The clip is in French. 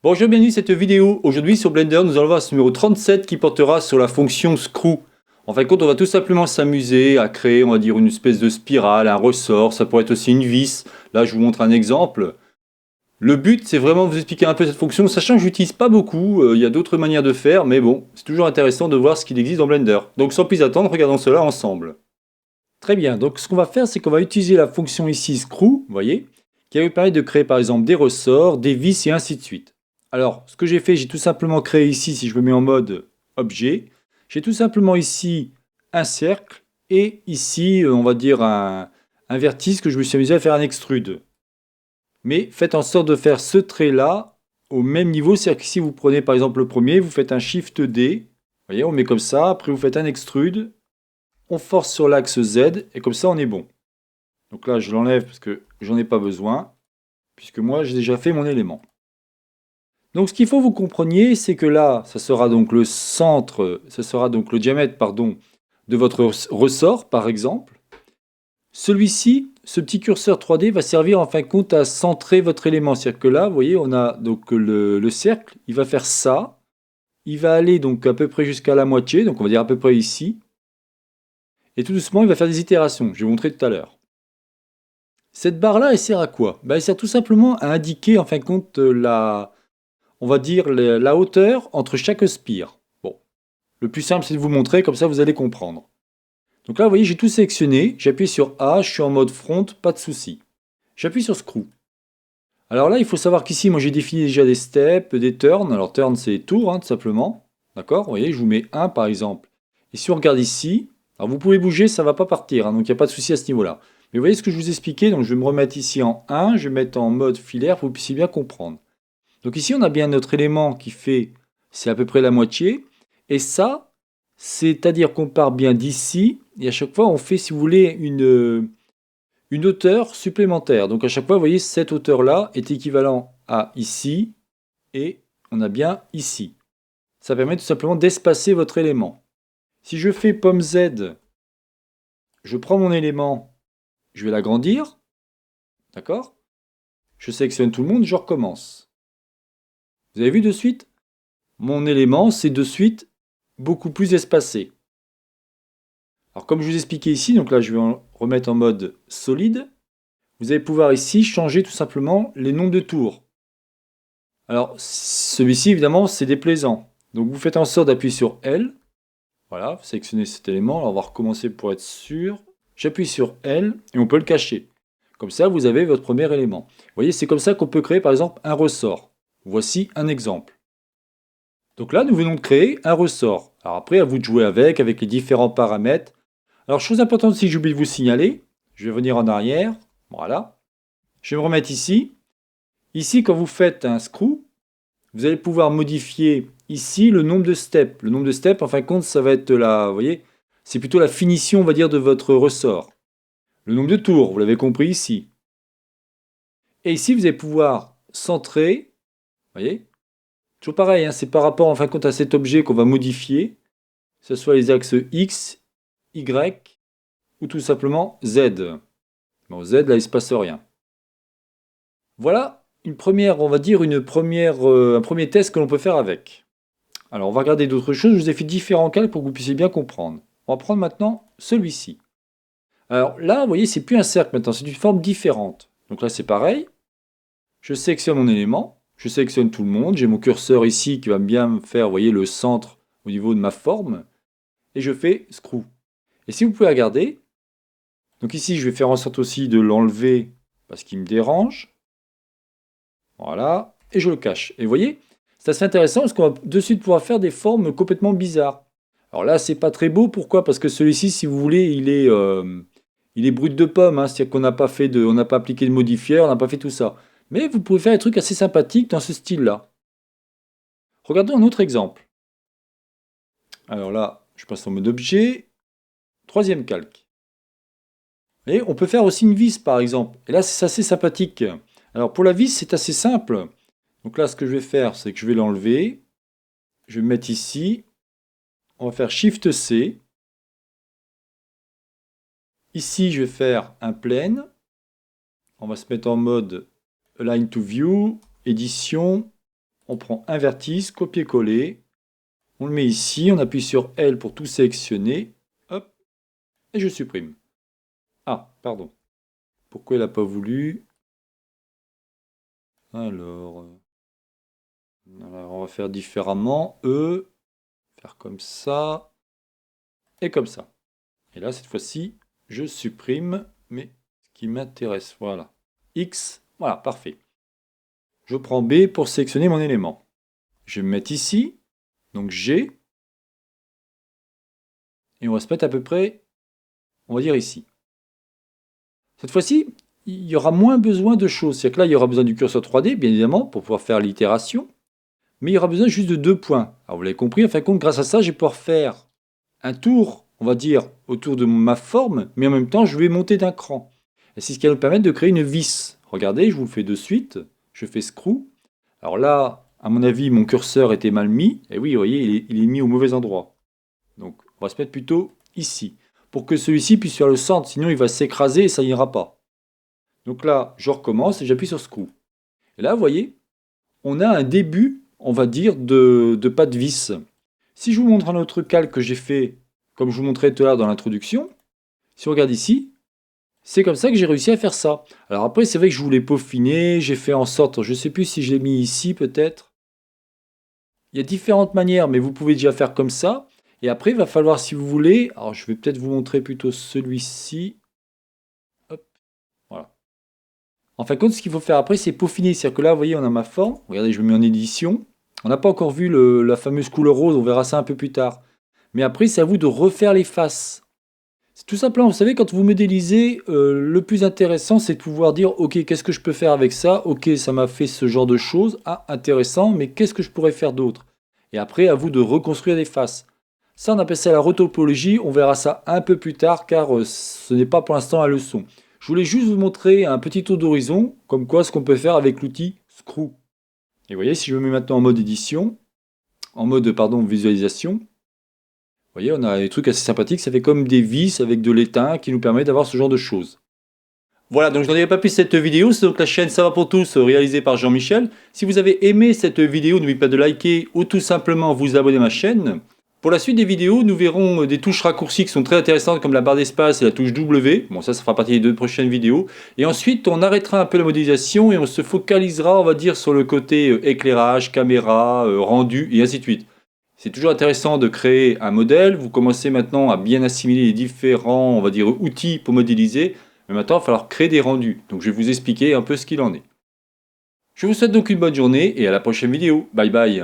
Bonjour, bienvenue dans cette vidéo. Aujourd'hui sur Blender, nous allons voir ce numéro 37 qui portera sur la fonction Screw. En fin de compte, on va tout simplement s'amuser à créer, on va dire, une espèce de spirale, un ressort. Ça pourrait être aussi une vis. Là, je vous montre un exemple. Le but, c'est vraiment de vous expliquer un peu cette fonction, sachant que je n'utilise pas beaucoup. Il y a d'autres manières de faire, mais bon, c'est toujours intéressant de voir ce qu'il existe dans Blender. Donc sans plus attendre, regardons cela ensemble. Très bien, donc ce qu'on va faire, c'est qu'on va utiliser la fonction ici Screw, vous voyez, qui va vous permettre de créer par exemple des ressorts, des vis et ainsi de suite. Alors, ce que j'ai fait, j'ai tout simplement créé ici, si je me mets en mode objet, j'ai tout simplement ici un cercle et ici, on va dire un vertice que je me suis amusé à faire un extrude. Mais faites en sorte de faire ce trait-là au même niveau, c'est-à-dire que si vous prenez par exemple le premier, vous faites un Shift D, vous voyez, on met comme ça, après vous faites un extrude, on force sur l'axe Z et comme ça on est bon. Donc là je l'enlève parce que j'en ai pas besoin, puisque moi j'ai déjà fait mon élément. Donc ce qu'il faut que vous compreniez, c'est que là, ça sera donc le centre, ça sera donc le diamètre, pardon, de votre ressort, par exemple. Celui-ci, ce petit curseur 3D va servir en fin de compte à centrer votre élément. C'est-à-dire que là, vous voyez, on a donc le cercle, il va faire ça. Il va aller donc à peu près jusqu'à la moitié, donc on va dire à peu près ici. Et tout doucement, il va faire des itérations. Je vais vous montrer tout à l'heure. Cette barre-là, elle sert à quoi? Ben, elle sert tout simplement à indiquer en fin de compte on va dire la hauteur entre chaque spire. Bon, le plus simple c'est de vous montrer, comme ça vous allez comprendre. Donc là vous voyez j'ai tout sélectionné, j'appuie sur A, je suis en mode front, pas de souci. J'appuie sur Screw. Alors là il faut savoir qu'ici moi j'ai défini déjà des steps, des turns, alors turn c'est tour tout simplement. D'accord? Vous voyez je vous mets 1 par exemple. Et si on regarde ici, alors vous pouvez bouger, ça ne va pas partir, donc il n'y a pas de souci à ce niveau-là. Mais vous voyez ce que je vous expliquais, donc je vais me remettre ici en 1, je vais mettre en mode filaire pour que vous puissiez bien comprendre. Donc ici, on a bien notre élément qui fait, c'est à peu près la moitié. Et ça, c'est-à-dire qu'on part bien d'ici, et à chaque fois, on fait, si vous voulez, une hauteur supplémentaire. Donc à chaque fois, vous voyez, cette hauteur-là est équivalent à ici, et on a bien ici. Ça permet tout simplement d'espacer votre élément. Si je fais pomme Z, je prends mon élément, je vais l'agrandir, d'accord? Je sélectionne tout le monde, je recommence. Vous avez vu de suite? Mon élément, c'est de suite beaucoup plus espacé. Alors comme je vous expliquais ici, donc là je vais remettre en mode solide, vous allez pouvoir ici changer tout simplement les nombres de tours. Alors celui-ci évidemment c'est déplaisant. Donc vous faites en sorte d'appuyer sur L. Voilà, vous sélectionnez cet élément. Alors on va recommencer pour être sûr. J'appuie sur L et on peut le cacher. Comme ça vous avez votre premier élément. Vous voyez, c'est comme ça qu'on peut créer par exemple un ressort. Voici un exemple. Donc là nous venons de créer un ressort. Alors après à vous de jouer avec les différents paramètres. Alors, chose importante si j'oublie de vous signaler, je vais venir en arrière, voilà. Je vais me remettre ici. Ici, quand vous faites un screw, vous allez pouvoir modifier ici le nombre de steps. Le nombre de steps, en fin de compte, ça va être vous voyez, c'est plutôt la finition, on va dire, de votre ressort. Le nombre de tours, vous l'avez compris ici. Et ici, vous allez pouvoir centrer, vous voyez, toujours pareil, hein, c'est par rapport, en fin de compte, à cet objet qu'on va modifier, que ce soit les axes X, Y ou tout simplement Z. Bon, Z, là, il ne se passe rien. Voilà une première, on va dire, un premier test que l'on peut faire avec. Alors, on va regarder d'autres choses. Je vous ai fait différents calques pour que vous puissiez bien comprendre. On va prendre maintenant celui-ci. Alors là, vous voyez, c'est plus un cercle maintenant, c'est une forme différente. Donc là, c'est pareil. Je sélectionne mon élément, je sélectionne tout le monde. J'ai mon curseur ici qui va bien me faire, vous voyez, le centre au niveau de ma forme. Et je fais Screw. Et si vous pouvez regarder, donc ici, je vais faire en sorte aussi de l'enlever parce qu'il me dérange. Voilà, et je le cache. Et vous voyez, c'est assez intéressant parce qu'on va de suite pouvoir faire des formes complètement bizarres. Alors là, c'est pas très beau, pourquoi? Parce que celui-ci, si vous voulez, il est brut de pomme, hein, c'est-à-dire qu'on n'a pas fait on n'a pas appliqué de modifier, on n'a pas fait tout ça. Mais vous pouvez faire des trucs assez sympathiques dans ce style-là. Regardons un autre exemple. Alors là, je passe en mode objet, troisième calque. Et on peut faire aussi une vis, par exemple. Et là, c'est assez sympathique. Alors pour la vis, c'est assez simple. Donc là, ce que je vais faire, c'est que je vais l'enlever. Je vais me mettre ici. On va faire Shift C. Ici, je vais faire un plane. On va se mettre en mode Align to View, édition. on prend un vertice, copier-coller, on le met ici, on appuie sur L pour tout sélectionner, hop, et je supprime. Ah, pardon. Pourquoi il n'a pas voulu? Alors, on va faire différemment. Faire comme ça, et comme ça. Et là, cette fois-ci, je supprime, mais ce qui m'intéresse, voilà. X, voilà, parfait. Je prends B pour sélectionner mon élément. Je vais me mettre ici, donc G, et on va se mettre à peu près, on va dire ici. Cette fois-ci, il y aura moins besoin de choses. C'est-à-dire que là, il y aura besoin du curseur 3D, bien évidemment, pour pouvoir faire l'itération. Mais il y aura besoin juste de 2 points. Alors vous l'avez compris, en fin de compte, grâce à ça, je vais pouvoir faire un tour, on va dire, autour de ma forme, mais en même temps, je vais monter d'un cran. Et c'est ce qui va nous permettre de créer une vis. Regardez, je vous le fais de suite. Je fais screw. Alors là, à mon avis, mon curseur était mal mis. Et oui, vous voyez, il est mis au mauvais endroit. Donc, on va se mettre plutôt ici. Pour que celui-ci puisse faire le centre, sinon il va s'écraser et ça n'ira pas. Donc là, je recommence et j'appuie sur screw. Et là, vous voyez, on a un début, on va dire, de pas de vis. Si je vous montre un autre calque que j'ai fait, comme je vous montrais tout à l'heure dans l'introduction, si on regarde ici, c'est comme ça que j'ai réussi à faire ça. Alors après, c'est vrai que je voulais peaufiner, j'ai fait en sorte, je ne sais plus si je l'ai mis ici peut-être. Il y a différentes manières, mais vous pouvez déjà faire comme ça. Et après, il va falloir, si vous voulez, alors je vais peut-être vous montrer plutôt celui-ci. Hop, voilà. En fin de compte, ce qu'il faut faire après, c'est peaufiner. C'est-à-dire que là, vous voyez, on a ma forme. Regardez, je me mets en édition. On n'a pas encore vu la fameuse couleur rose, on verra ça un peu plus tard. Mais après, c'est à vous de refaire les faces. C'est tout simplement, vous savez, quand vous modélisez, le plus intéressant, c'est de pouvoir dire, ok, qu'est-ce que je peux faire avec ça? Ok, ça m'a fait ce genre de choses. Ah, intéressant, mais qu'est-ce que je pourrais faire d'autre? Et après, à vous de reconstruire les faces. Ça, on appelle ça la retopologie. On verra ça un peu plus tard, car ce n'est pas pour l'instant la leçon. Je voulais juste vous montrer un petit tour d'horizon, comme quoi ce qu'on peut faire avec l'outil Screw. Et vous voyez, si je me mets maintenant en mode édition, en mode, pardon, visualisation, vous voyez, on a des trucs assez sympathiques, ça fait comme des vis avec de l'étain qui nous permet d'avoir ce genre de choses. Voilà, donc je n'en dirai pas plus cette vidéo, c'est donc la chaîne Ça va pour tous, réalisée par Jean-Michel. Si vous avez aimé cette vidéo, n'oubliez pas de liker ou tout simplement vous abonner à ma chaîne. Pour la suite des vidéos, nous verrons des touches raccourcies qui sont très intéressantes comme la barre d'espace et la touche W. Bon, ça fera partie des 2 prochaines vidéos. Et ensuite, on arrêtera un peu la modélisation et on se focalisera, on va dire, sur le côté éclairage, caméra, rendu et ainsi de suite. C'est toujours intéressant de créer un modèle. Vous commencez maintenant à bien assimiler les différents, on va dire, outils pour modéliser. Mais maintenant, il va falloir créer des rendus. Donc, je vais vous expliquer un peu ce qu'il en est. Je vous souhaite donc une bonne journée et à la prochaine vidéo. Bye bye.